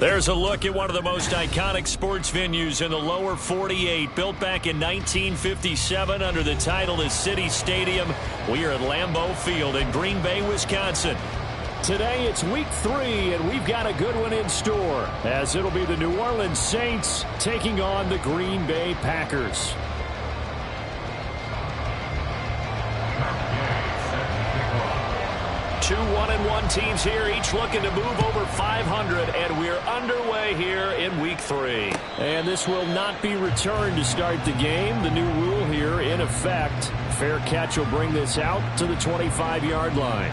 There's a look at one of the most iconic sports venues in the lower 48, built back in 1957 under the title of City Stadium. We are at Lambeau Field in Green Bay, Wisconsin. Today it's week 3, and we've got a good one in store, as it'll be the New Orleans Saints taking on the Green Bay Packers. Two 1-1 teams here, each looking to move over 500, and we're underway here in week 3. And this will not be returned to start the game. The new rule here in effect. Fair catch will bring this out to the 25-yard line.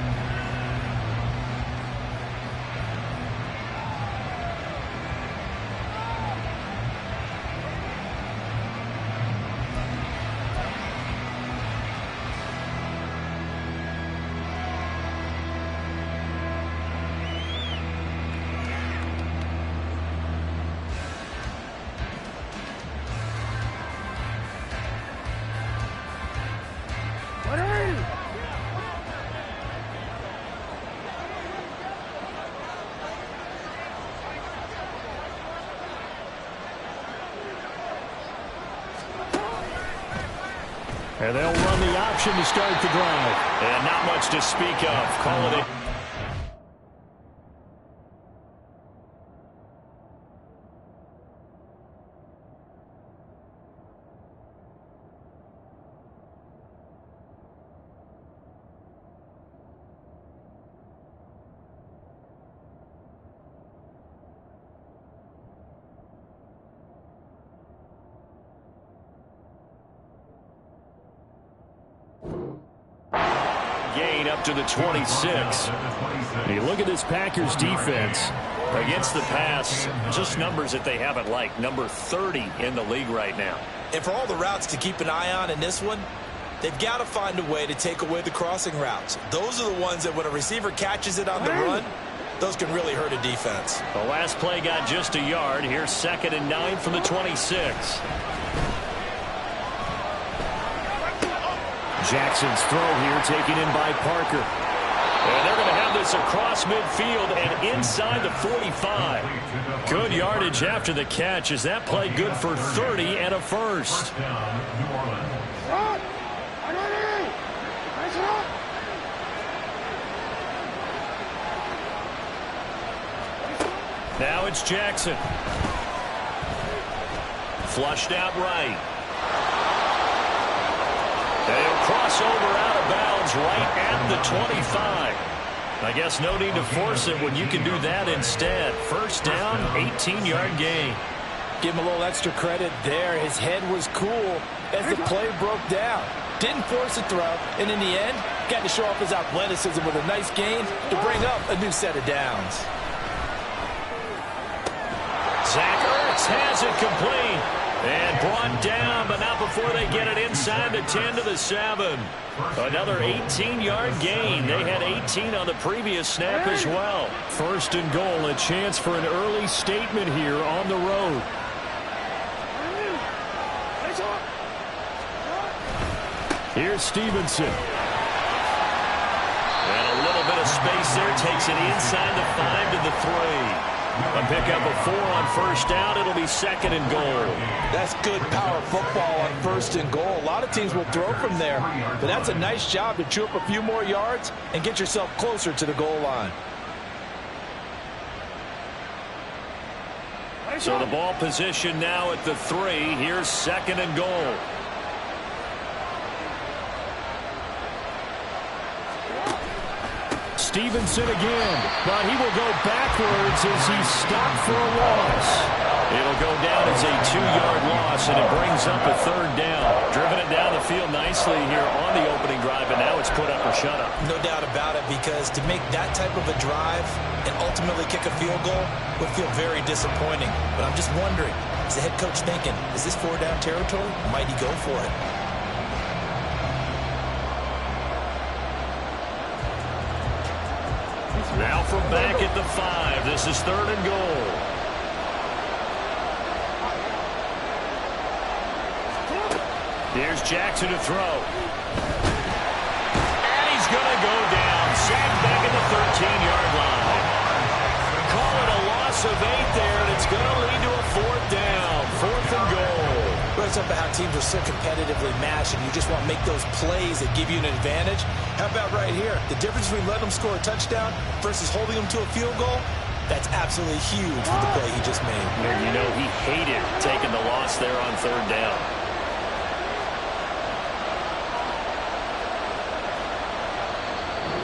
And they'll run the option to start the drive. And not much to speak of. Call it a... Gain up to the 26. You look at this Packers defense. Against the pass, just numbers that they haven't liked. Number 30 in the league right now. And for all the routes to keep an eye on in this one, they've got to find a way to take away the crossing routes. Those are the ones that when a receiver catches it on the run, those can really hurt a defense. The last play got just a yard. Here's 2nd and 9 from the 26. Jackson's throw here taken in by Parker. And they're going to have this across midfield and inside the 45. Good yardage after the catch. Is that play good for 30 and a first? Now it's Jackson. Flushed out right. They'll cross over out of bounds right at the 25. I guess no need to force it when you can do that instead. First down, 18-yard gain. Give him a little extra credit there. His head was cool as the play broke down. Didn't force a throw, and in the end, got to show off his athleticism with a nice gain to bring up a new set of downs. Zach Ertz has it complete. And brought down, but not before they get it inside the 10 to the 7. Another 18-yard gain. They had 18 on the previous snap as well. First and goal, a chance for an early statement here on the road. Here's Stevenson. And a little bit of space there. Takes it inside the 5 to the 3. A pickup of 4 on first down. It'll be 2nd and goal. That's good power football on 1st and goal. A lot of teams will throw from there, but that's a nice job to chew up a few more yards and get yourself closer to the goal line. So the ball position now at the 3. Here's 2nd and goal. Stevenson again, but he will go backwards as he's stopped for a loss. It'll go down as a 2-yard loss, and it brings up a 3rd down. Driven it down the field nicely here on the opening drive, and now it's put up or shut up. No doubt about it, because to make that type of a drive and ultimately kick a field goal would feel very disappointing. But I'm just wondering, is the head coach thinking, is this 4-down territory? Might he go for it? Now from back at the 5. This is 3rd and goal. Here's Jackson to throw. And he's going to go down. Sacked back at the 13-yard line. Call it a loss of 8 there. brought up about how teams are so competitively matched, and you just want to make those plays that give you an advantage. How about right here? The difference between letting them score a touchdown versus holding them to a field goal, that's absolutely huge with the play he just made. And you know he hated taking the loss there on third down.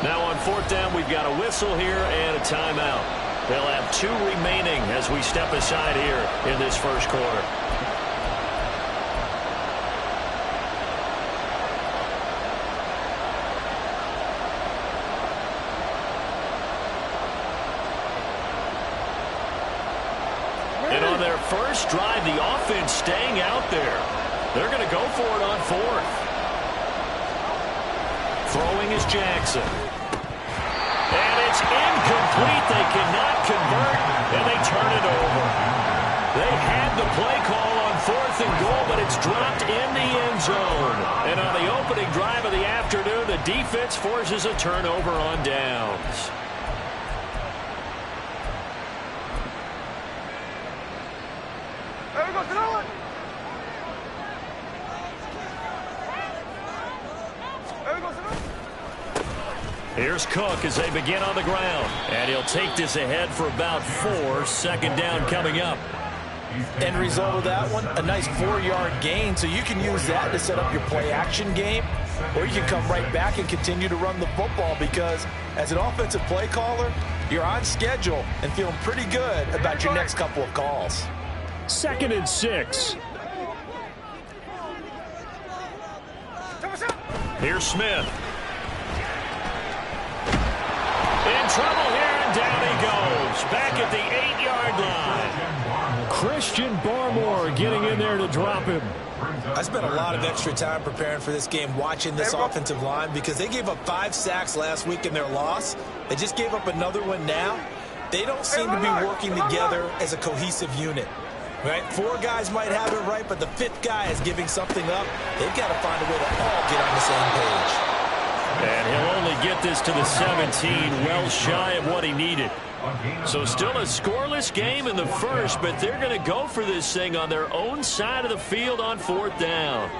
Now on fourth down, we've got a whistle here and a timeout. They'll have 2 remaining as we step aside here in this first quarter. And on their first drive, the offense staying out there. They're going to go for it on fourth. Throwing is Jackson. And it's incomplete. They cannot convert, and they turn it over. They had the play call on fourth and goal, but it's dropped in the end zone. And on the opening drive of the afternoon, the defense forces a turnover on downs. Here's Cook as they begin on the ground. And he'll take this ahead for about 4. Second down coming up. End result of that one, a nice 4-yard gain. So you can use that to set up your play-action game, or you can come right back and continue to run the football, because as an offensive play caller, you're on schedule and feeling pretty good about your next couple of calls. 2nd and 6. Here's Smith. In trouble here, and down he goes. Back at the 8-yard line. Christian Barmore getting in there to drop him. I spent a lot of extra time preparing for this game, watching this offensive line, because they gave up 5 sacks last week in their loss. They just gave up another one now. They don't seem to be working together as a cohesive unit. Right? 4 guys might have it right, but the 5th guy is giving something up. They've got to find a way to all get on the same page. And he'll only get this to the 17, well shy of what he needed. So still a scoreless game in the first, but they're going to go for this thing on their own side of the field on fourth down.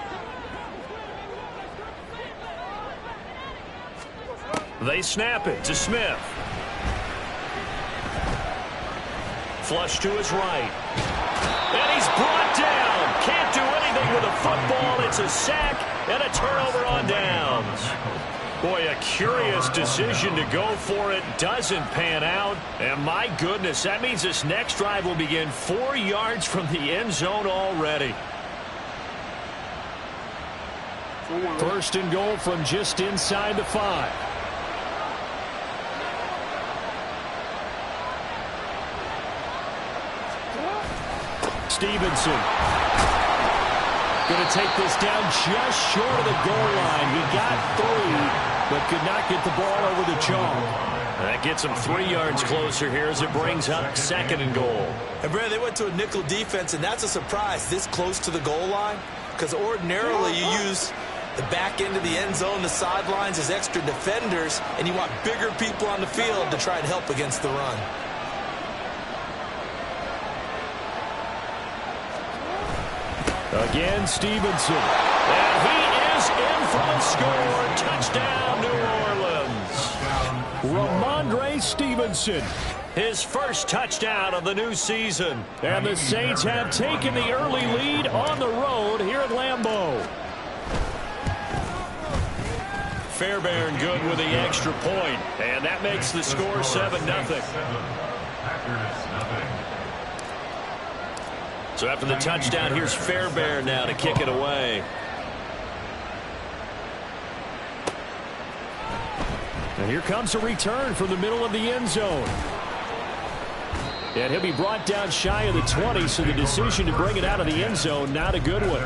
They snap it to Smith. Flush to his right. And he's brought down. Can't do anything with a football. It's a sack and a turnover on downs. Boy, a curious decision to go for it. Doesn't pan out. And my goodness, that means this next drive will begin 4 yards from the end zone already. 1st and goal from just inside the 5. Stevenson going to take this down just short of the goal line. He got 3, but could not get the ball over the chalk. That gets him 3 yards closer here as it brings up 2nd and goal. And Brad, they went to a nickel defense, and that's a surprise this close to the goal line, because ordinarily you use the back end of the end zone, the sidelines as extra defenders, and you want bigger people on the field to try and help against the run. Again, Stevenson. And he is in for the score. Touchdown, New Orleans. Ramondre Stevenson. His first touchdown of the new season. And the Saints have taken the early lead on the road here at Lambeau. Fairbairn good with the extra point. And that makes the score 7-0. So after the touchdown, here's Fairbairn now to kick it away. And here comes a return from the middle of the end zone. And he'll be brought down shy of the 20, so the decision to bring it out of the end zone, not a good one.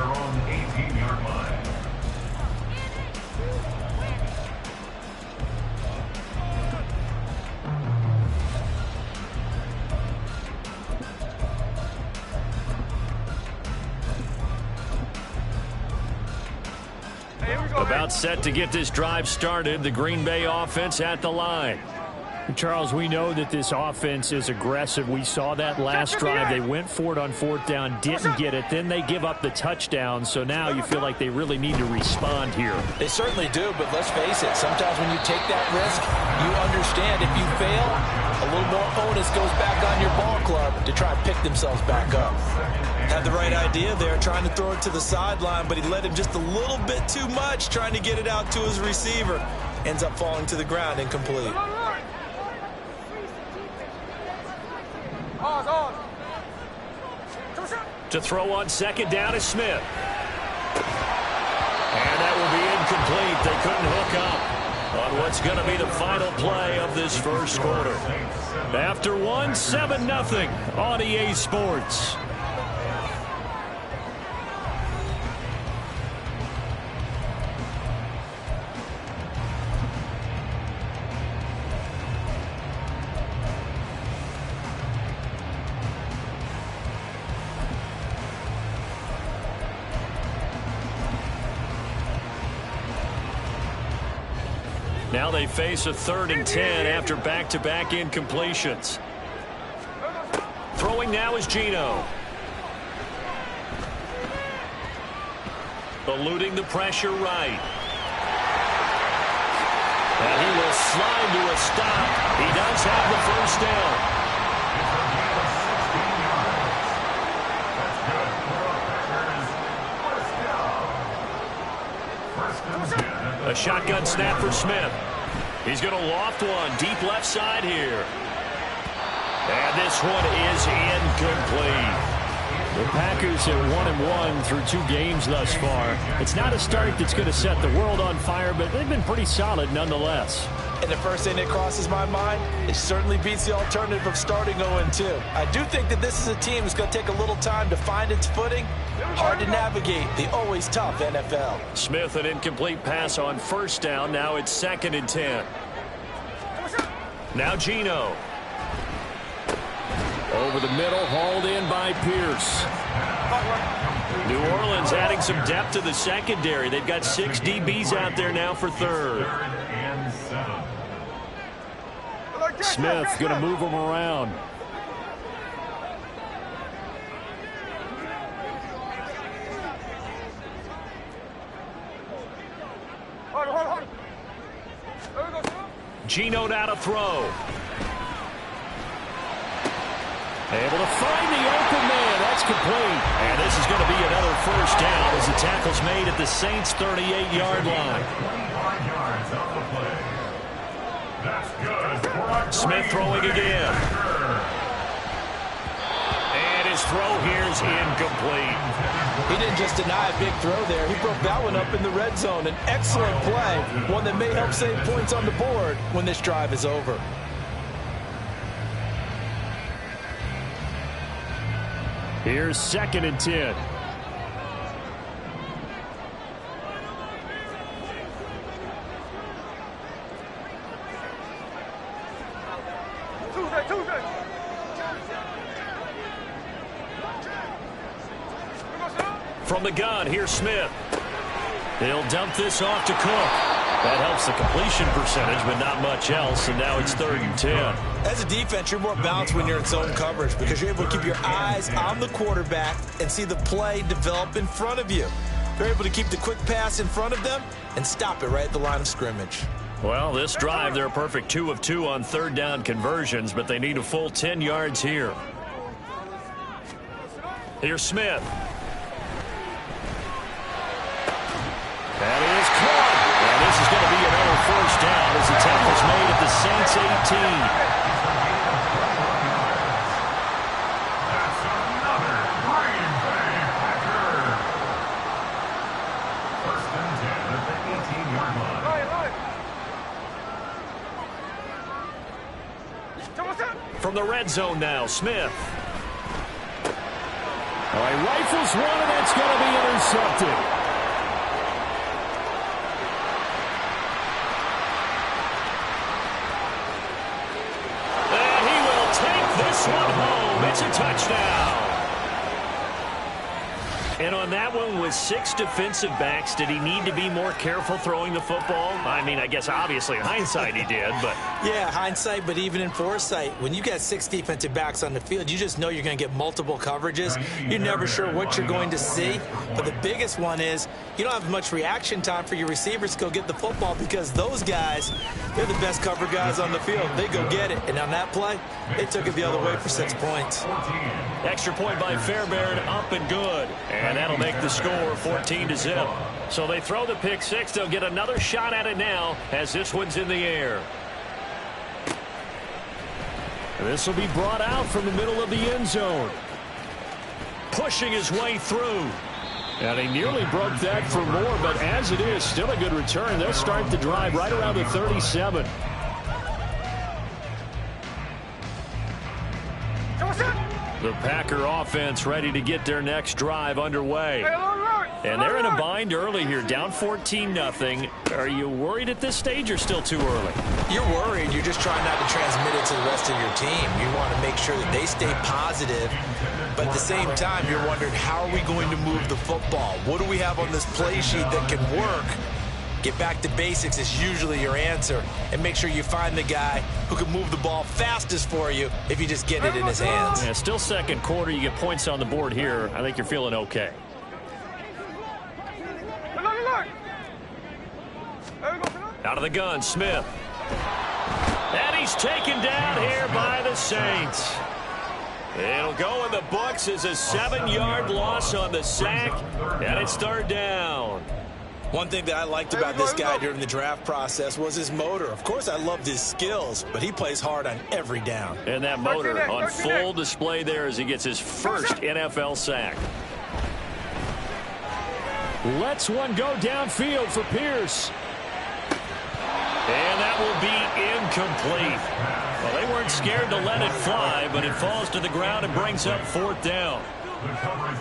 About set to get this drive started. The Green Bay offense at the line. Charles, we know that this offense is aggressive. We saw that last drive. They went for it on fourth down, didn't get it. Then they give up the touchdown. So now you feel like they really need to respond here. They certainly do, but let's face it. Sometimes when you take that risk, you understand if you fail, a little more onus goes back on your ball club to try and pick themselves back up. Had the right idea there, trying to throw it to the sideline, but he led him just a little bit too much, trying to get it out to his receiver. Ends up falling to the ground, incomplete. To throw on second down is Smith. And that will be incomplete. They couldn't hook up on what's going to be the final play of this first quarter. After one, 7-0 on EA Sports. Now they face a 3rd and 10 after back-to-back incompletions. Throwing now is Geno. Eluding the pressure right. And he will slide to a stop. He does have the first down. A shotgun snap for Smith. He's going to loft one deep left side here. And this one is incomplete. The Packers are 1-1 through 2 games thus far. It's not a start that's going to set the world on fire, but they've been pretty solid nonetheless. And the first thing that crosses my mind, it certainly beats the alternative of starting 0-2. I do think that this is a team that's going to take a little time to find its footing. Hard to navigate the always tough NFL. Smith, an incomplete pass on first down. Now it's 2nd and 10. Now Geno. Over the middle, hauled in by Pierce. New Orleans adding some depth to the secondary. They've got 6 DBs out there now for 3rd. Smith going to move him around. Geno now to throw. Able to find the open man. That's complete. And this is going to be another first down as the tackle's made at the Saints' 38-yard line. Smith throwing again. And his throw here is incomplete. He didn't just deny a big throw there. He broke that one up in the red zone. An excellent play, one that may help save points on the board when this drive is over. Here's 2nd and 10. From the gun, here's Smith. He'll dump this off to Cook. That helps the completion percentage, but not much else, and now it's 3rd and 10. As a defense, you're more balanced when you're in zone coverage because you're able to keep your eyes on the quarterback and see the play develop in front of you. You're able to keep the quick pass in front of them and stop it right at the line of scrimmage. Well, this drive, they're a perfect 2 of 2 on 3rd down conversions, but they need a full 10 yards here. Here's Smith. That is caught. And this is going to be another first down as the tackle's made at the Saints' 18. From the red zone now, Smith. All right, rifles one, and that's going to be intercepted. This one home. It's a touchdown. And on that one, with 6 defensive backs, did he need to be more careful throwing the football? I mean, I guess obviously in hindsight he did, but... Yeah, hindsight, but even in foresight, when you got 6 defensive backs on the field, you just know you're going to get multiple coverages. You're never sure what you're going to see. But the biggest one is you don't have much reaction time for your receivers to go get the football because those guys, they're the best cover guys on the field. They go get it. And on that play, they took it the other way for 6 points. Extra point by Fairbairn, up and good. And that'll make the score 14-0. So they throw the pick six. They'll get another shot at it now as this one's in the air. This will be brought out from the middle of the end zone. Pushing his way through. And he nearly broke that for more, but as it is, still a good return. They'll start the drive right around the 37. The Packer offense ready to get their next drive underway. And they're in a bind early here, down 14-0. Are you worried at this stage or still too early? You're worried. You're just trying not to transmit it to the rest of your team. You want to make sure that they stay positive. But at the same time, you're wondering, how are we going to move the football? What do we have on this play sheet that can work? Get back to basics is usually your answer. And make sure you find the guy who can move the ball fastest for you if you just get it in his hands. Yeah, still second quarter. You get points on the board here. I think you're feeling okay. Out of the gun, Smith. And he's taken down here by the Saints. It'll go in the books as a 7-yard loss on the sack. And it's third down. One thing that I liked about this guy during the draft process was his motor. Of course, I loved his skills, but he plays hard on every down. And that motor on full display there as he gets his first NFL sack. Lets one go downfield for Pierce. And that will be incomplete. Well, they weren't scared to let it fly, but it falls to the ground and brings up fourth down.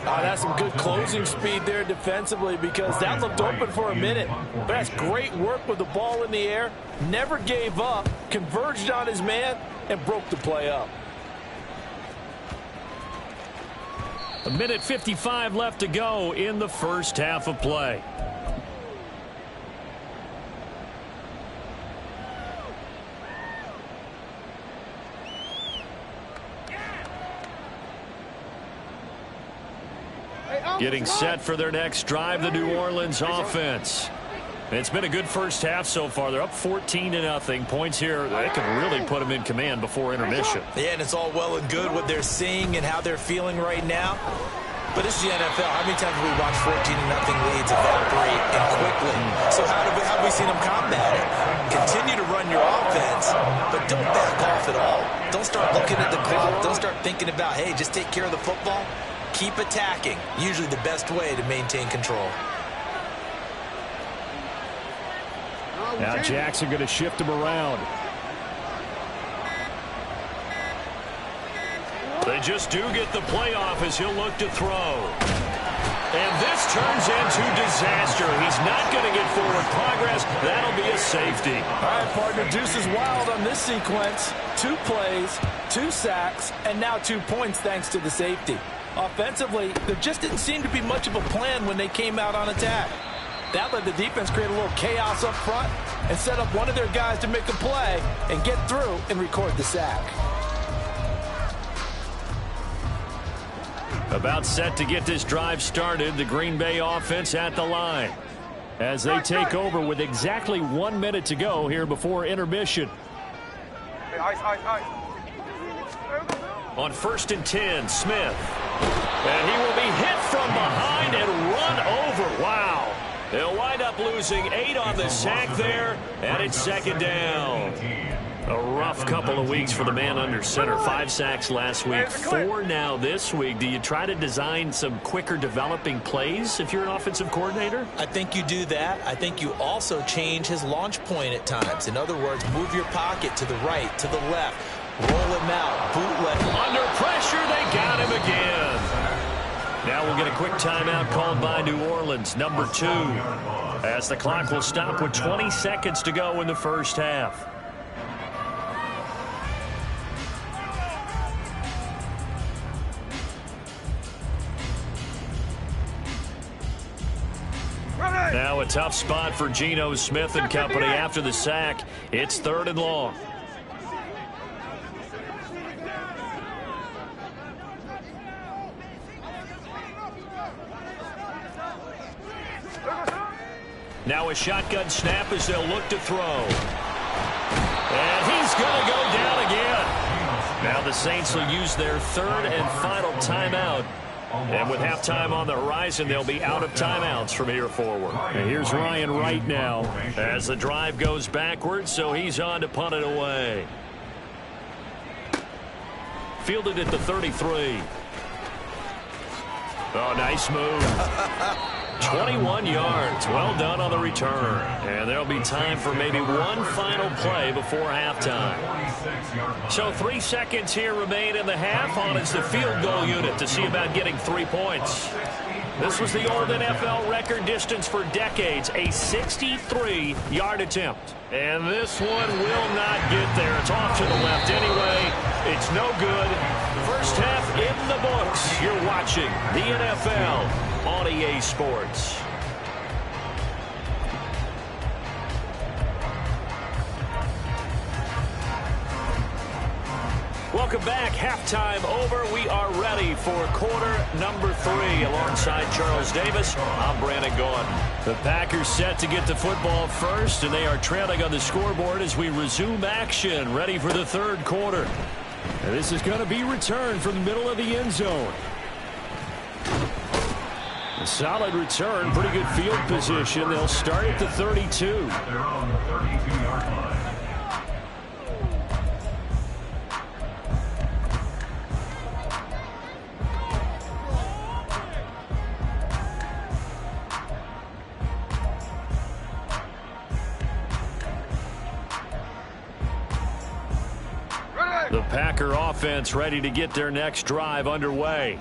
That's some good closing speed there defensively because that looked open for a minute. But that's great work with the ball in the air. Never gave up, converged on his man, and broke the play up. 1:55 left to go in the first half of play. Getting set for their next drive, the New Orleans offense. It's been a good first half so far. They're up 14-0. Points here, they can really put them in command before intermission. Yeah, and it's all well and good what they're seeing and how they're feeling right now. But this is the NFL. How many times have we watched 14-0 leads evaporate and quickly? So how have we seen them combat it? Continue to run your offense, but don't back off at all. Don't start looking at the clock. Don't start thinking about, hey, just take care of the football. Keep attacking. Usually the best way to maintain control. Now Jackson going to shift him around. They just do get the playoff as he'll look to throw. And this turns into disaster. He's not going to get forward progress. That'll be a safety. All right, partner, Deuce is wild on this sequence. 2 plays, 2 sacks, and now 2 points thanks to the safety. Offensively, there just didn't seem to be much of a plan when they came out on attack. That let the defense create a little chaos up front and set up one of their guys to make a play and get through and record the sack. About set to get this drive started, the Green Bay offense at the line. As they take over with exactly 1 minute to go here before intermission. On 1st and 10, Smith. And he will be hit from behind and run over. Wow. They'll wind up losing 8 on the sack there, and it's second down. A rough couple of weeks for the man under center. 5 sacks last week, 4 now this week. Do you try to design some quicker developing plays if you're an offensive coordinator? I think you do that. I think you also change his launch point at times. In other words, move your pocket to the right, to the left. Roll him out, bootleg. Under pressure, they got him again. Now we'll get a quick timeout called by New Orleans, number 2, as the clock will stop with 20 seconds to go in the first half. Now a tough spot for Geno Smith and company after the sack. It's 3rd and long. Now a shotgun snap as they'll look to throw. And he's going to go down again. Now the Saints will use their 3rd and final timeout. And with halftime on the horizon, they'll be out of timeouts from here forward. And here's Ryan Wright now. As the drive goes backwards, so he's on to punt it away. Fielded at the 33. Oh, nice move. 21 yards. Well done on the return. And there'll be time for maybe one final play before halftime. So 3 seconds here remain in the half. On is the field goal unit to see about getting 3 points. This was the old NFL record distance for decades, a 63-yard attempt. And this one will not get there. It's off to the left anyway. It's no good. First half in the books. You're watching the NFL on EA Sports. Welcome back. Halftime over. We are ready for quarter number 3. Alongside Charles Davis, I'm Brandon Gaudin. The Packers set to get the football first, and they are trailing on the scoreboard as we resume action, ready for the 3rd quarter. And this is going to be returned from the middle of the end zone. A solid return, pretty good field position. They'll start at the 32. They're on the 32-yard line. The Packer offense ready to get their next drive underway.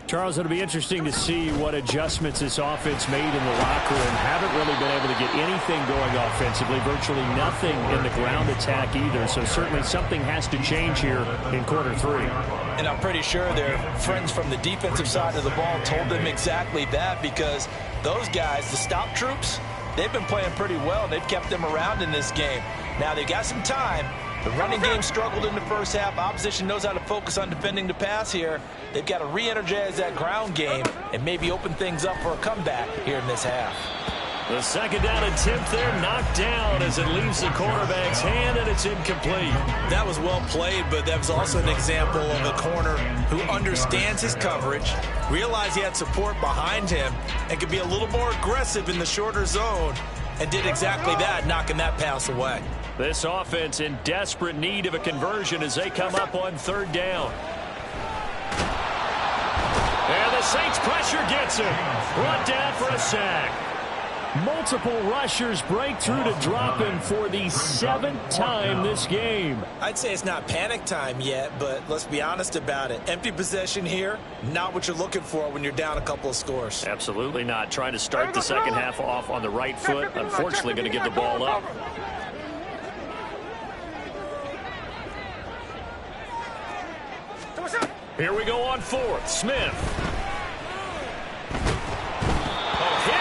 Charles, it'll be interesting to see what adjustments this offense made in the locker room. Haven't really been able to get anything going offensively, virtually nothing in the ground attack either. So certainly something has to change here in quarter 3. And I'm pretty sure their friends from the defensive side of the ball told them exactly that, because those guys, the stop troops, they've been playing pretty well. They've kept them around in this game. Now they've got some time. The running game struggled in the first half. Opposition knows how to focus on defending the pass here. They've got to re-energize that ground game and maybe open things up for a comeback here in this half. The second down attempt there knocked down as it leaves the quarterback's hand, and it's incomplete. That was well played, but that was also an example of a corner who understands his coverage, realized he had support behind him, and could be a little more aggressive in the shorter zone, and did exactly that, knocking that pass away. This offense in desperate need of a conversion as they come up on 3rd down. And the Saints pressure gets him. Brought down for a sack. Multiple rushers break through to drop him for the 7th time this game. I'd say it's not panic time yet, but let's be honest about it. Empty possession here, not what you're looking for when you're down a couple of scores. Absolutely not. Trying to start the second half off on the right foot. Unfortunately, going to give the ball up. Here we go on 4th. Smith.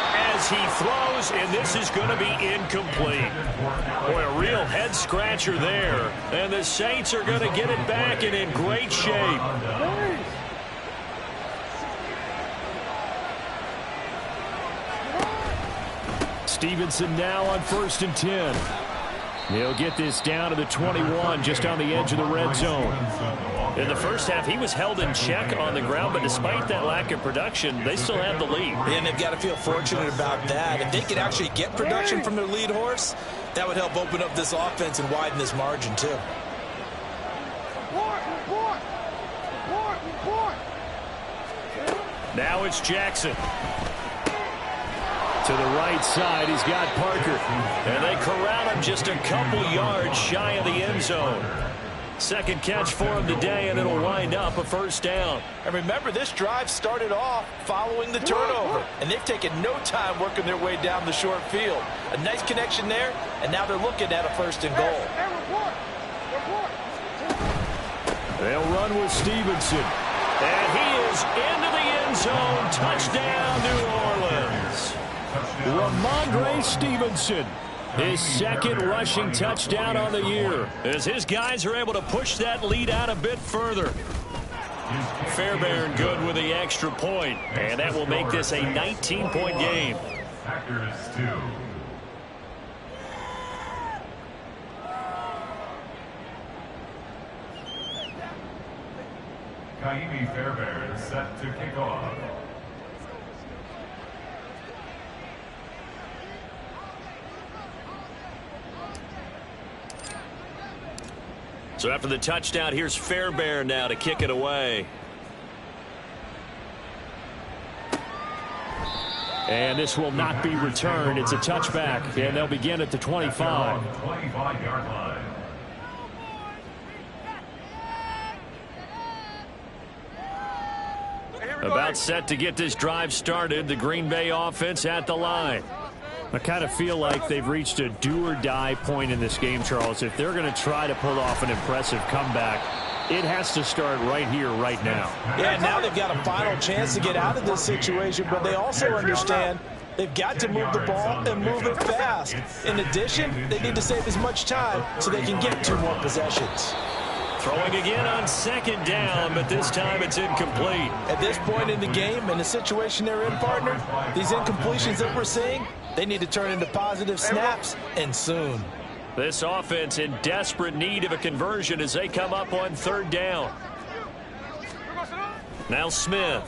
As he throws, and this is going to be incomplete. Boy, a real head-scratcher there. And the Saints are going to get it back and in great shape. Stevenson now on 1st and 10. He'll get this down to the 21, just on the edge of the red zone. In the first half, he was held in check on the ground, but despite that lack of production, they still have the lead. And they've got to feel fortunate about that. If they could actually get production from their lead horse, that would help open up this offense and widen this margin, too. Now it's Jackson. To the right side, he's got Parker. And they corral him just a couple yards shy of the end zone. Second catch for him today, and it'll wind up a first down. And remember, this drive started off following the turnover, and they've taken no time working their way down the short field. A nice connection there, and now they're looking at a 1st and goal. They'll run with Stevenson. And he is into the end zone. Touchdown, New Orleans. Ramondre Stevenson, his second rushing touchdown on the year, as his guys are able to push that lead out a bit further. Fairbairn good with the extra point, and that will make this a 19-point game. Packers 2. Kaimi Fairbairn set to kick off. So after the touchdown, here's Fairbairn now to kick it away. And this will not be returned. It's a touchback, and they'll begin at the 25. 25-yard line. About set to get this drive started. The Green Bay offense at the line. I kind of feel like they've reached a do-or-die point in this game, Charles. If they're going to try to pull off an impressive comeback, it has to start right here, right now. Yeah, now they've got a final chance to get out of this situation, but they also understand they've got to move the ball and move it fast. In addition, they need to save as much time so they can get 2 more possessions. Throwing again on second down, but this time it's incomplete. At this point in the game, in the situation they're in, partner, these incompletions that we're seeing, they need to turn into positive snaps, and soon. This offense in desperate need of a conversion as they come up on third down. Now Smith.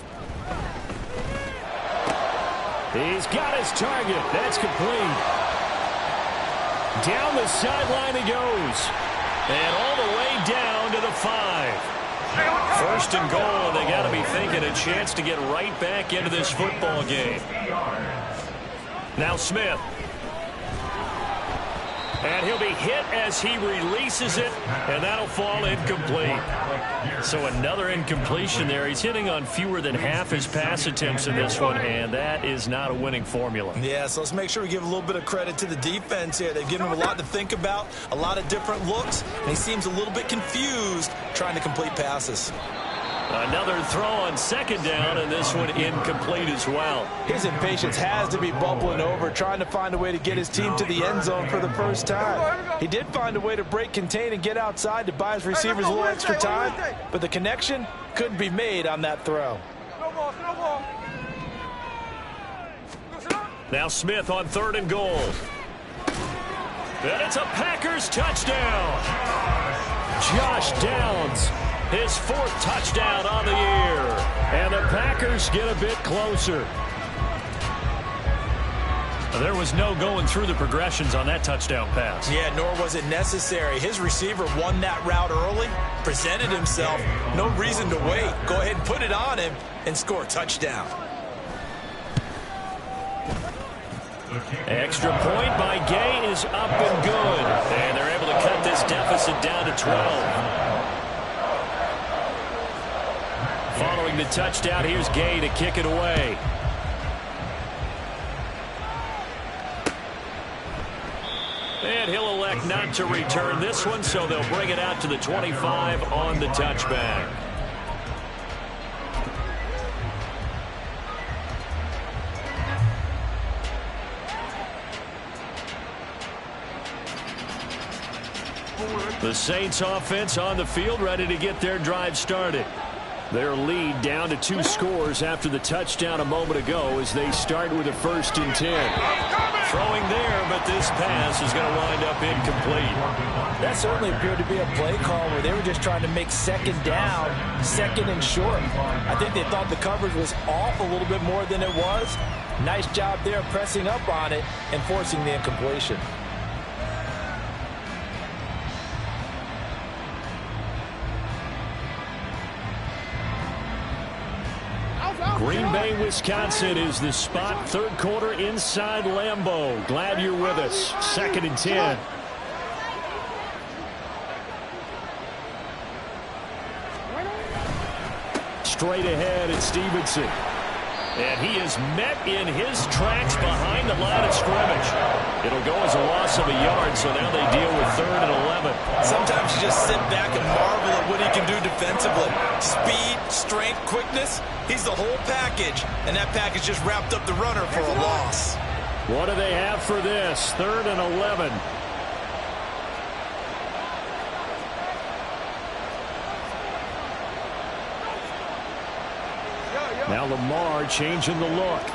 He's got his target. That's complete. Down the sideline he goes. And all the way down to the 5. First and goal, and they got to be thinking a chance to get right back into this football game. Now Smith. And he'll be hit as he releases it, and that'll fall incomplete. So another incompletion there. He's hitting on fewer than half his pass attempts in this one, and that is not a winning formula. Yeah, so let's make sure we give a little bit of credit to the defense here. They've given him a lot to think about, a lot of different looks, and he seems a little bit confused trying to complete passes. Another throw on second down, and this one incomplete as well. His impatience has to be bubbling over, trying to find a way to get his team to the end zone for the first time. He did find a way to break contain and get outside to buy his receivers a little extra time, but the connection couldn't be made on that throw. Now Smith on third and goal. And it's a Packers touchdown. Josh Downs, his 4th touchdown on the year. And the Packers get a bit closer. There was no going through the progressions on that touchdown pass. Yeah, nor was it necessary. His receiver won that route early, presented himself. No reason to wait. Go ahead and put it on him and score a touchdown. Extra point by Gay is up and good. And they're able to cut this deficit down to 12. Following the touchdown, here's Gay to kick it away. And he'll elect not to return this one, so they'll bring it out to the 25 on the touchback. The Saints offense on the field, ready to get their drive started. Their lead down to 2 scores after the touchdown a moment ago as they start with a 1st and 10. Throwing there, but this pass is going to wind up incomplete. That certainly appeared to be a play call where they were just trying to make second down, second and short. I think they thought the coverage was off a little bit more than it was. Nice job there pressing up on it and forcing the incompletion. Green Bay, Wisconsin is the spot. 3rd quarter inside Lambeau. Glad you're with us. 2nd and 10. Straight ahead at Stevenson. And he is met in his tracks behind the line of scrimmage. It'll go as a loss of a yard, so now they deal with 3rd and 11. Sometimes you just sit back and marvel at what he can do defensively. Speed, strength, quickness, he's the whole package. And that package just wrapped up the runner for a loss. What do they have for this? 3rd and 11. Now Lamar changing the look.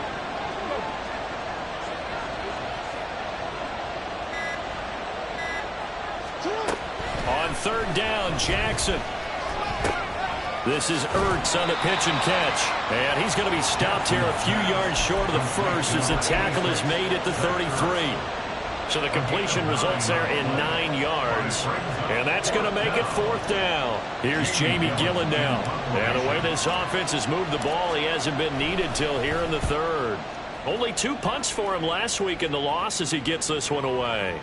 On 3rd down, Jackson. This is Ertz on the pitch and catch. And he's going to be stopped here a few yards short of the first as the tackle is made at the 33. So the completion results there in 9 yards. And that's going to make it 4th down. Here's Jamie Gillen now. And the way this offense has moved the ball, he hasn't been needed till here in the 3rd. Only 2 punts for him last week in the loss as he gets this one away.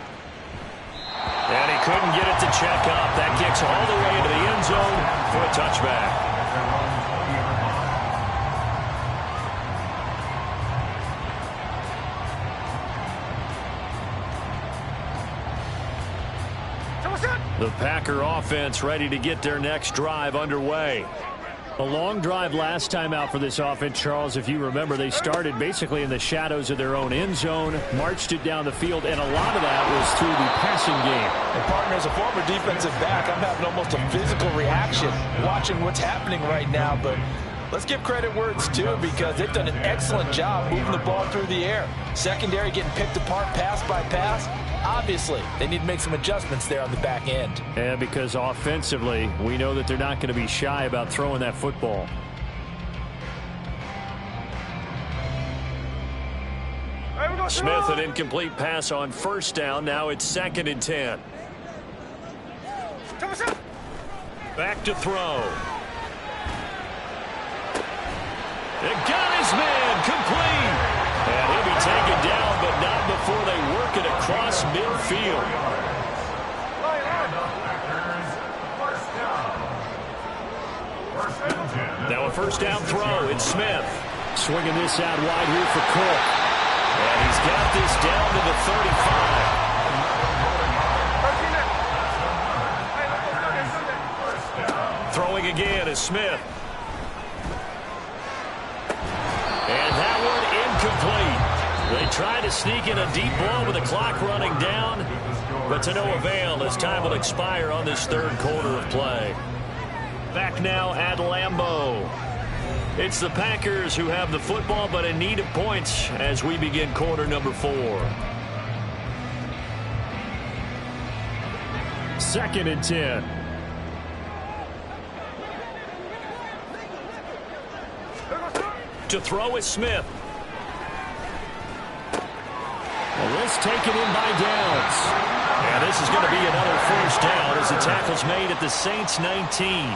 And he couldn't get it to check up. That kicks all the way into the end zone for a touchback. The Packer offense ready to get their next drive underway. A long drive last time out for this offense, Charles. If you remember, they started basically in the shadows of their own end zone, marched it down the field, and a lot of that was through the passing game. And partner, as a former defensive back, I'm having almost a physical reaction watching what's happening right now. But let's give credit where it's due because they've done an excellent job moving the ball through the air. Secondary getting picked apart pass by pass. Obviously, they need to make some adjustments there on the back end. And because offensively, we know that they're not going to be shy about throwing that football. Smith, an incomplete pass on 1st down. Now it's 2nd and 10. Back to throw. It got his man complete. And he'll be taken down, but not before they work it across midfield. Now a 1st down throw. It's Smith. Swinging this out wide here for Cook. And he's got this down to the 35. Throwing again is Smith. And that one incomplete. They try to sneak in a deep ball with the clock running down, but to no avail as time will expire on this 3rd quarter of play. Back now at Lambeau. It's the Packers who have the football, but in need of points as we begin quarter number 4. 2nd and 10. To throw is Smith. Well, this taken in by Downs. And this is going to be another 1st down as the tackle's made at the Saints 19.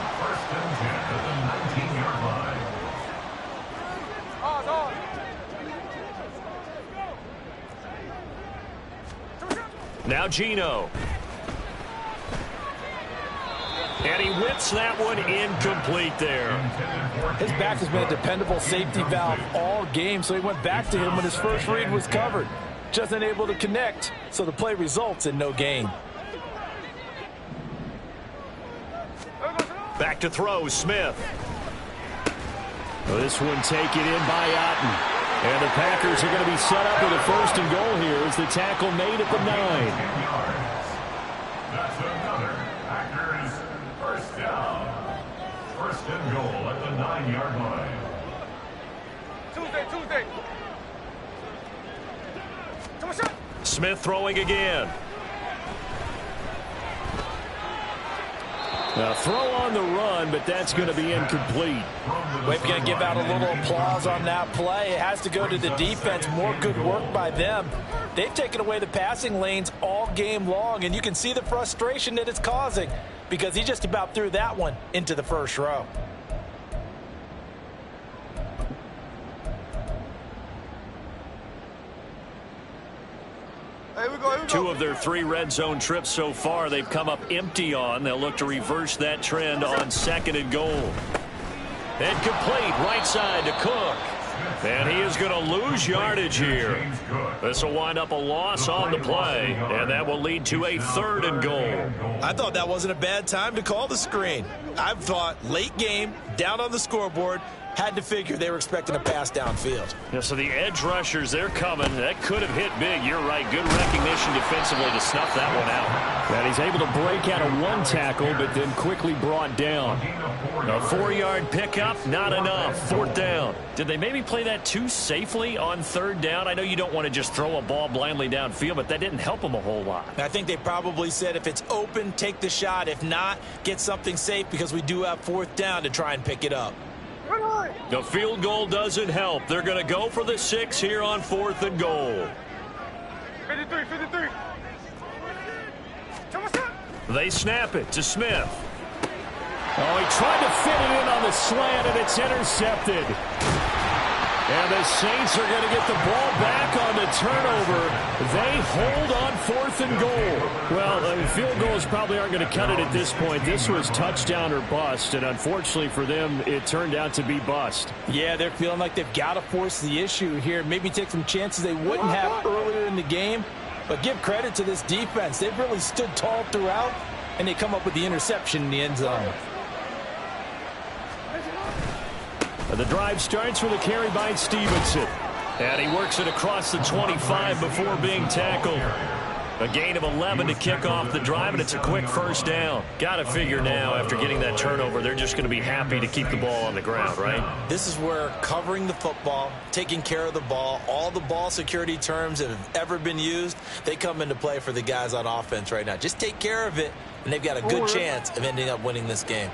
Now Geno. And he whips that one incomplete there. His back has been a dependable safety valve all game, so he went back to him when his first read was covered. Just unable to connect, so the play results in no gain. Back to throw, Smith. Well, this one taken in by Otten. And the Packers are going to be set up with a 1st and goal here as the tackle made at the 9. That's another Packers 1st down. 1st and goal at the 9-yard line. Smith throwing again. Now throw on the run, but that's going to be incomplete. We're going to give out a little applause on that play. It has to go to the defense. More good work by them. They've taken away the passing lanes all game long, and you can see the frustration that it's causing because he just about threw that one into the 1st row. Two of their 3 red zone trips so far they've come up empty on. They'll look to reverse that trend on 2nd and goal. And complete right side to Cook. And he is going to lose yardage here. This will wind up a loss on the play, and that will lead to a 3rd and goal. I thought that wasn't a bad time to call the screen. I thought late game, down on the scoreboard, had to figure they were expecting a pass downfield. Yeah, so the edge rushers, they're coming. That could have hit big. You're right. Good recognition defensively to snuff that one out. And he's able to break out of one tackle, but then quickly brought down. A 4-yard pickup, not enough. 4th down. Did they maybe play that too safely on 3rd down? I know you don't want to just throw a ball blindly downfield, but that didn't help them a whole lot. I think they probably said if it's open, take the shot. If not, get something safe because we do have 4th down to try and pick it up. The field goal doesn't help. They're going to go for the 6 here on 4th and goal. 53. They snap it to Smith. Oh, he tried to fit it in on the slant, and it's intercepted. And the Saints are going to get the ball back on the turnover. They hold on 4th and goal. Well, field goals probably aren't going to cut it at this point. This was touchdown or bust, and unfortunately for them, it turned out to be bust. Yeah, they're feeling like they've got to force the issue here. Maybe take some chances they wouldn't have earlier in the game. But give credit to this defense. They've really stood tall throughout, and they come up with the interception in the end zone. The drive starts with a carry by Stevenson. And he works it across the 25 before being tackled. A gain of 11 to kick off the drive, and it's a quick 1st down. Got to figure now, after getting that turnover, they're just going to be happy to keep the ball on the ground, right? This is where covering the football, taking care of the ball, all the ball security terms that have ever been used, they come into play for the guys on offense right now. Just take care of it, and they've got a good chance of ending up winning this game.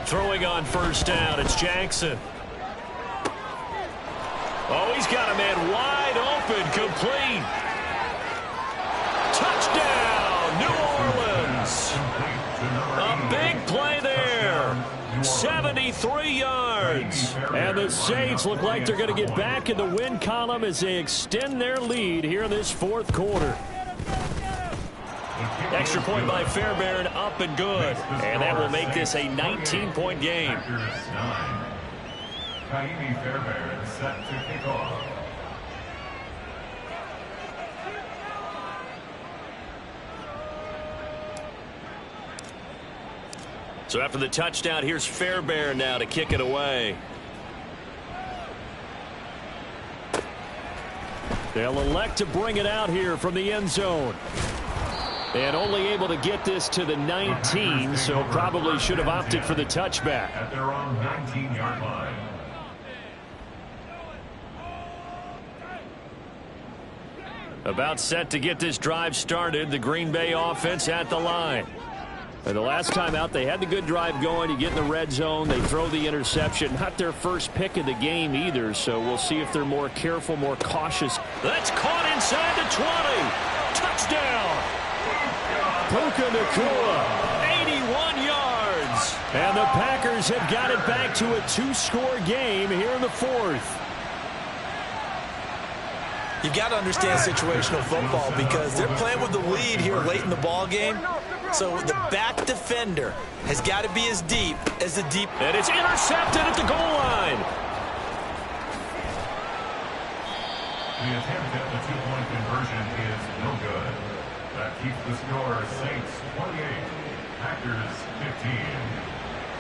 Throwing on 1st down, it's Jackson. Oh, he's got a man wide open, complete. Touchdown, New Orleans. A big play there. 73 yards. And the Saints look like they're going to get back in the win column as they extend their lead here in this 4th quarter. Extra point by Fairbairn, up and good. And that will make this a 19-point game. Kaimi Fairbairn set to kick off. So after the touchdown, here's Fairbairn now to kick it away. They'll elect to bring it out here from the end zone. And only able to get this to the 19, so probably should have opted for the touchback. At their own 19-yard line. About set to get this drive started, the Green Bay offense at the line. And the last time out, they had the good drive going. You get in the red zone, they throw the interception. Not their first pick of the game either, so we'll see if they're more careful, more cautious. That's caught inside the 20. Touchdown. Puka Nacua, 81 yards. and the Packers have got it back to a 2-score game here in the 4th. You've got to understand situational football because they're playing with the lead here late in the ball game. So the back defender has got to be as deep as the deep. And it's intercepted at the goal line. The attempt at the 2-point conversion is no good. That keeps the score Saints 28, Packers 15.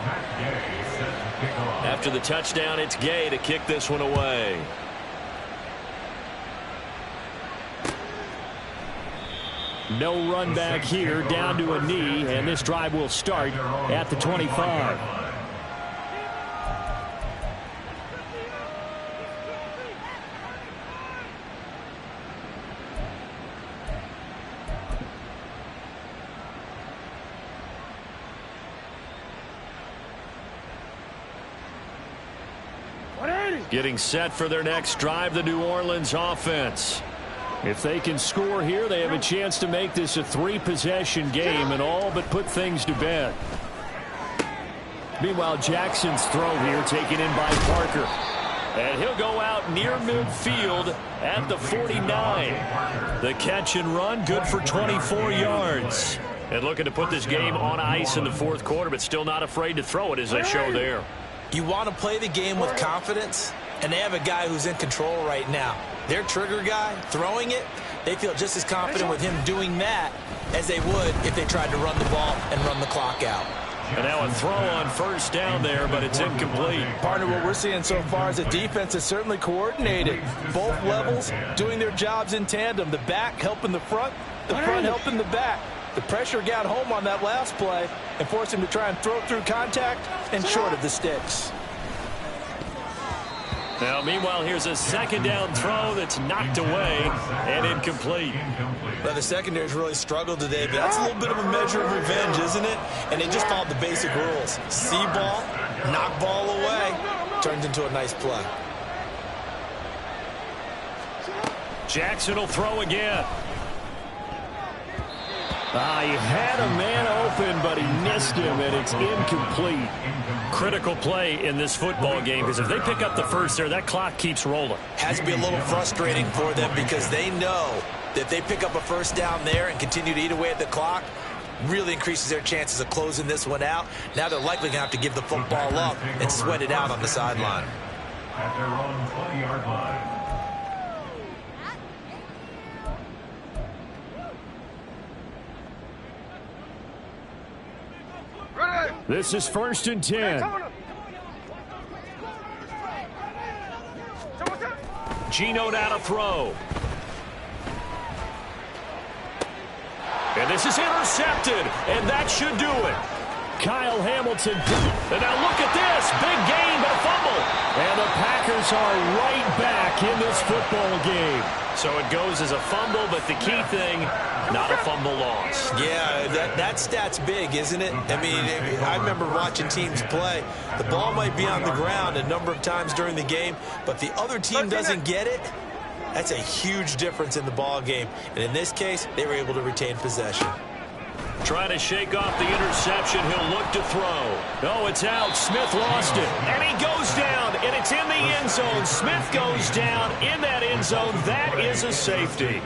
Matt Gay set to kick off. After the touchdown, it's Gay to kick this one away. No run back here, down to a knee, and this drive will start at the 25. Getting set for their next drive, the New Orleans offense. If they can score here, they have a chance to make this a 3-possession game and all but put things to bed. Meanwhile, Jackson's throw here taken in by Parker. And he'll go out near midfield at the 49. The catch and run, good for 24 yards. And looking to put this game on ice in the fourth quarter, but still not afraid to throw it as they show there. You want to play the game with confidence, and they have a guy who's in control right now. Their trigger guy throwing it, they feel just as confident with him doing that as they would if they tried to run the ball and run the clock out. And now a throw on first down there, but it's incomplete. Partner, what we're seeing so far is the defense is certainly coordinated. Both levels doing their jobs in tandem. The back helping the front helping the back. The pressure got home on that last play and forced him to try and throw through contact and short of the sticks. Now, meanwhile, here's a second down throw that's knocked away and incomplete. Well, the secondary's really struggled today, but that's a little bit of a measure of revenge, isn't it? And they just followed the basic rules. See ball, knock ball away, turns into a nice play. Jackson will throw again. He had a man open, but he missed him, and it's incomplete. Critical play in this football game, because if they pick up the first there, that clock keeps rolling. Has to be a little frustrating for them because they know that if they pick up a first down there and continue to eat away at the clock, really increases their chances of closing this one out. Now they're likely going to have to give the football up and sweat it out on the sideline. At their own 20-yard line. This is 1st and 10. Geno now to throw. And this is intercepted, and that should do it. Kyle Hamilton. And now look at this. Big gain, but a fumble. And the Packers are right back in this football game. So it goes as a fumble, but the key thing, not a fumble loss. Yeah, that stat's big, isn't it? I mean, I remember watching teams play. The ball might be on the ground a number of times during the game, but the other team doesn't get it. That's a huge difference in the ball game. And in this case, they were able to retain possession. Trying to shake off the interception. He'll look to throw. Oh, it's out. Smith lost it. And he goes down, and it's in the end zone. Smith goes down in that end zone. That is a safety.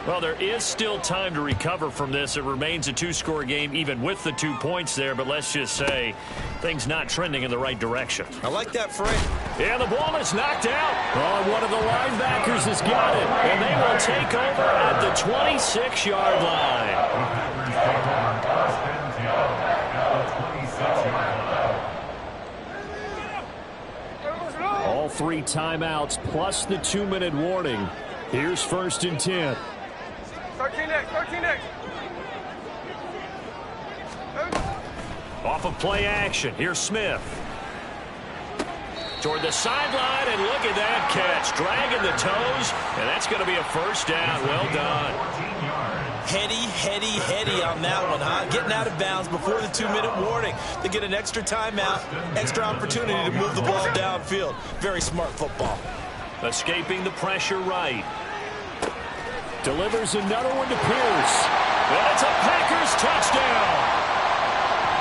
Well, there is still time to recover from this. It remains a two-score game, even with the 2 points there. But let's just say things not trending in the right direction. I like that frame. And the ball is knocked out. Oh, one of the linebackers has got it. And they will take over at the 26-yard line. All 3 timeouts plus the 2-minute warning. Here's 1st and 10. 13 next, 13 next. Off of play action. Here's Smith. Toward the sideline, and look at that catch. Dragging the toes, and that's going to be a first down. Well done. Heady on that one, huh? Getting out of bounds before the 2-minute warning. They get an extra timeout, extra opportunity to move the ball downfield. Very smart football. Escaping the pressure right. Delivers another one to Pierce. And it's a Packers touchdown.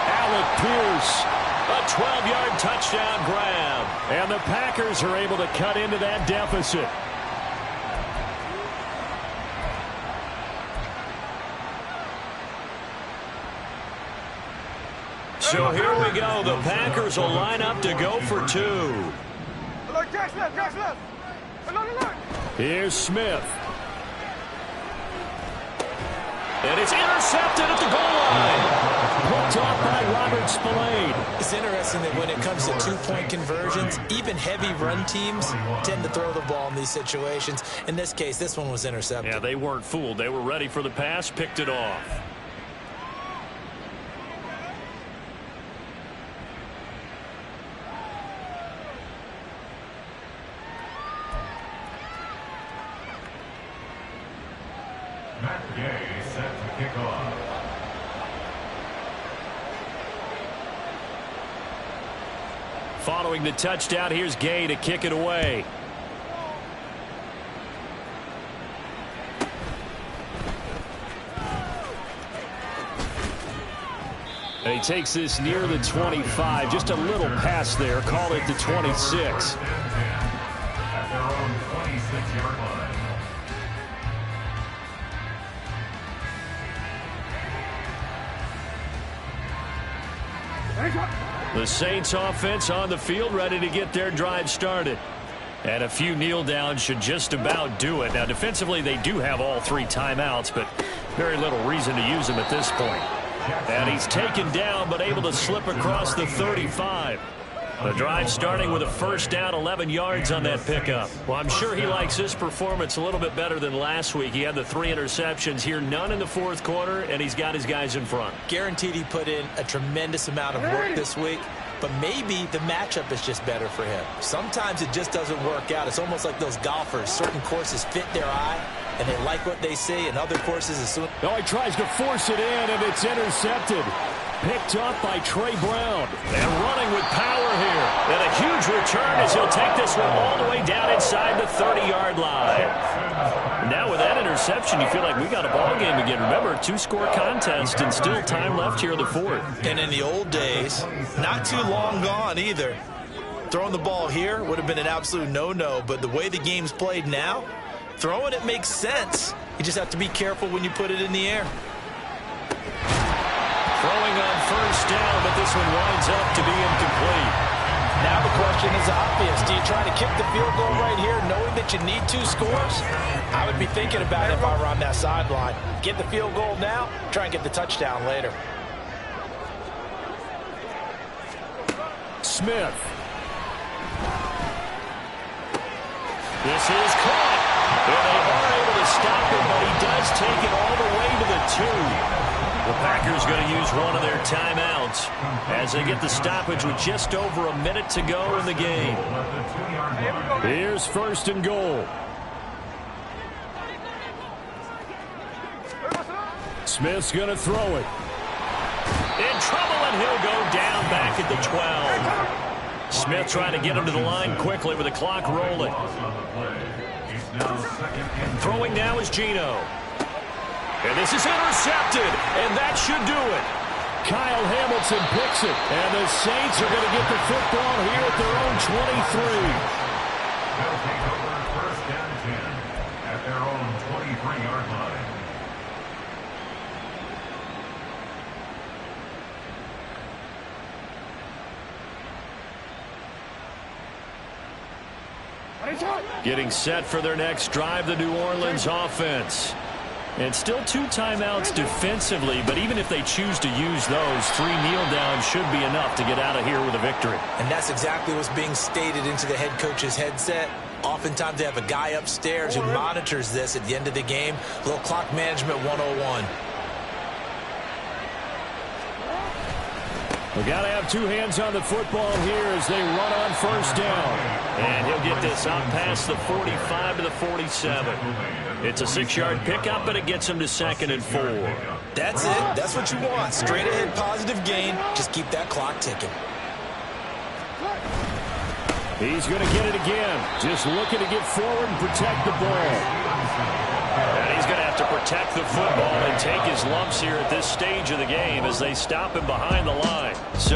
Alec Pierce. A 12-yard touchdown grab. And the Packers are able to cut into that deficit. So here we go. The Packers will line up to go for 2. Alert, Jax left. Alert. Here's Smith. And it's intercepted at the goal line. Picked off by Robert Spillane. It's interesting that when it comes to 2-point conversions, even heavy run teams tend to throw the ball in these situations. In this case, this one was intercepted. Yeah, they weren't fooled. They were ready for the pass, picked it off. Matt Gay set to kick off. Following the touchdown, here's Gay to kick it away. And he takes this near the 25. Just a little pass there. Call it the 26. At their own 26-yard line. The Saints offense on the field, ready to get their drive started. And a few kneel downs should just about do it. Now, defensively, they do have all 3 timeouts, but very little reason to use them at this point. And he's taken down, but able to slip across the 35. The drive starting with a first down, 11 yards on that pickup. Well, I'm sure he likes this performance a little bit better than last week. He had the 3 interceptions here, none in the fourth quarter, and he's got his guys in front. Guaranteed he put in a tremendous amount of work this week, but maybe the matchup is just better for him. Sometimes it just doesn't work out. It's almost like those golfers. Certain courses fit their eye, and they like what they see, and other courses as soon. Oh, he tries to force it in, and it's intercepted. Picked up by Trey Brown. And running with power here. And a huge return as he'll take this one all the way down inside the 30-yard line. Now with that interception, you feel like we got a ball game again. Remember, 2-score contest and still time left here in the fourth. And in the old days, not too long gone either. Throwing the ball here would have been an absolute no-no, but the way the game's played now, throwing it makes sense. You just have to be careful when you put it in the air. Throwing on first down, but this one winds up to be incomplete. Now the question is obvious. Do you try to kick the field goal right here knowing that you need 2 scores? I would be thinking about it if I were on that sideline. Get the field goal now, try and get the touchdown later. Smith. This is caught. And they are able to stop him, but he does take it all the way to the 2. The Packers going to use one of their timeouts as they get the stoppage with just over a minute to go in the game. Here's first and goal. Smith's going to throw it. In trouble, and he'll go down back at the 12. Smith trying to get him to the line quickly with the clock rolling. Throwing now is Geno. And this is intercepted, and that should do it. Kyle Hamilton picks it, and the Saints are going to get the football here at their own 23. They'll take over first and 10 at their own 23-yard line. Getting set for their next drive, the New Orleans offense. And still 2 timeouts defensively, but even if they choose to use those, 3 kneel downs should be enough to get out of here with a victory. And that's exactly what's being stated into the head coach's headset. Oftentimes they have a guy upstairs who monitors this at the end of the game. A little clock management 101. We got to have 2 hands on the football here as they run on first down. And he'll get this out past the 45 to the 47. It's a 6-yard pickup, and it gets him to 2nd and 4. That's it. That's what you want. Straight ahead positive gain. Just keep that clock ticking. He's going to get it again. Just looking to get forward and protect the ball. And he's going to have to protect the football and take his lumps here at this stage of the game as they stop him behind the line. So